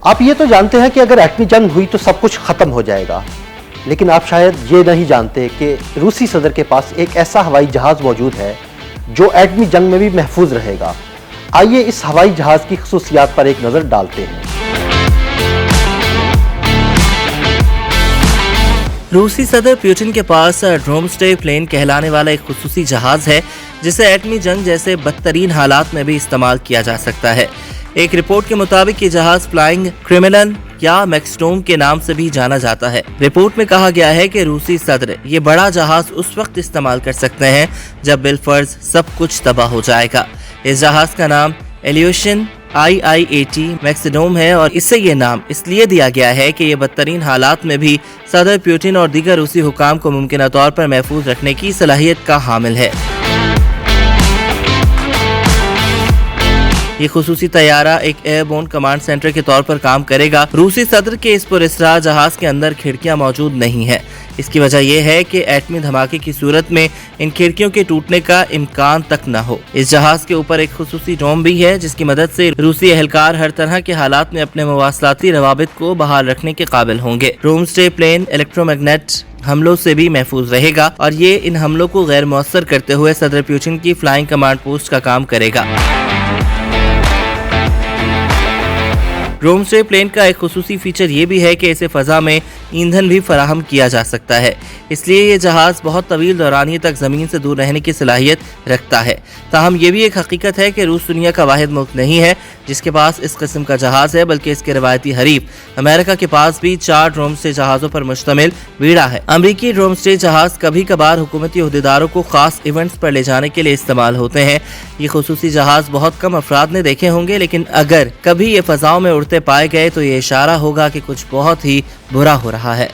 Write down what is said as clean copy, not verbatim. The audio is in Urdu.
آپ یہ تو جانتے ہیں کہ اگر ایٹمی جنگ ہوئی تو سب کچھ ختم ہو جائے گا، لیکن آپ شاید یہ نہیں جانتے کہ روسی صدر کے پاس ایک ایسا ہوائی جہاز موجود ہے جو ایٹمی جنگ میں بھی محفوظ رہے گا۔ آئیے اس ہوائی جہاز کی خصوصیات پر ایک نظر ڈالتے ہیں۔ روسی صدر پیوٹن کے پاس ڈومسڈے پلین کہلانے والا ایک خصوصی جہاز ہے جسے ایٹمی جنگ جیسے بدترین حالات میں بھی استعمال کیا جا سکتا ہے۔ ایک رپورٹ کے مطابق یہ جہاز فلائنگ کرملن یا میکسٹوم کے نام سے بھی جانا جاتا ہے۔ رپورٹ میں کہا گیا ہے کہ روسی صدر یہ بڑا جہاز اس وقت استعمال کر سکتے ہیں جب بالفرض سب کچھ تباہ ہو جائے گا۔ اس جہاز کا نام ایلیوشن IIAT میکسڈوم ہے اور اسے یہ نام اس لیے دیا گیا ہے کہ یہ بدترین حالات میں بھی صدر پیوٹن اور دیگر روسی حکام کو ممکنہ طور پر محفوظ رکھنے کی صلاحیت کا حامل ہے۔ یہ خصوصی طیارہ ایک ایئر بورن کمانڈ سینٹر کے طور پر کام کرے گا۔ روسی صدر کے اس پراسرار جہاز کے اندر کھڑکیاں موجود نہیں ہیں۔ اس کی وجہ یہ ہے کہ ایٹمی دھماکے کی صورت میں ان کھڑکیوں کے ٹوٹنے کا امکان تک نہ ہو۔ اس جہاز کے اوپر ایک خصوصی ڈوم بھی ہے جس کی مدد سے روسی اہلکار ہر طرح کے حالات میں اپنے مواصلاتی روابط کو بحال رکھنے کے قابل ہوں گے۔ ڈومسڈے پلین الیکٹرومیگنیٹ حملوں سے بھی محفوظ رہے گا اور یہ ان حملوں کو غیر مؤثر کرتے ہوئے صدر پیوٹن کی فلائنگ کمانڈ پوسٹ کا کام کرے گا۔ ڈومسڈے پلین کا ایک خصوصی فیچر یہ بھی ہے کہ اسے فضا میں ایندھن بھی فراہم کیا جا سکتا ہے، اس لیے یہ جہاز بہت طویل دورانیے تک زمین سے دور رہنے کی صلاحیت رکھتا ہے۔ تاہم یہ بھی ایک حقیقت ہے کہ روس دنیا کا واحد ملک نہیں ہے جس کے پاس اس قسم کا جہاز ہے، بلکہ اس کے روایتی حریف امریکہ کے پاس بھی 4 ڈومسڈے جہازوں پر مشتمل بیڑا ہے۔ امریکی ڈومسڈے جہاز کبھی کبھار حکومتی عہدیداروں کو خاص ایونٹس پر لے جانے کے لیے استعمال ہوتے ہیں۔ یہ خصوصی جہاز بہت کم افراد نے دیکھے ہوں گے، لیکن اگر کبھی یہ فضاؤں میں اڑتے پائے گئے تو یہ اشارہ ہوگا کہ کچھ بہت ہی برا ہو رہا ہے۔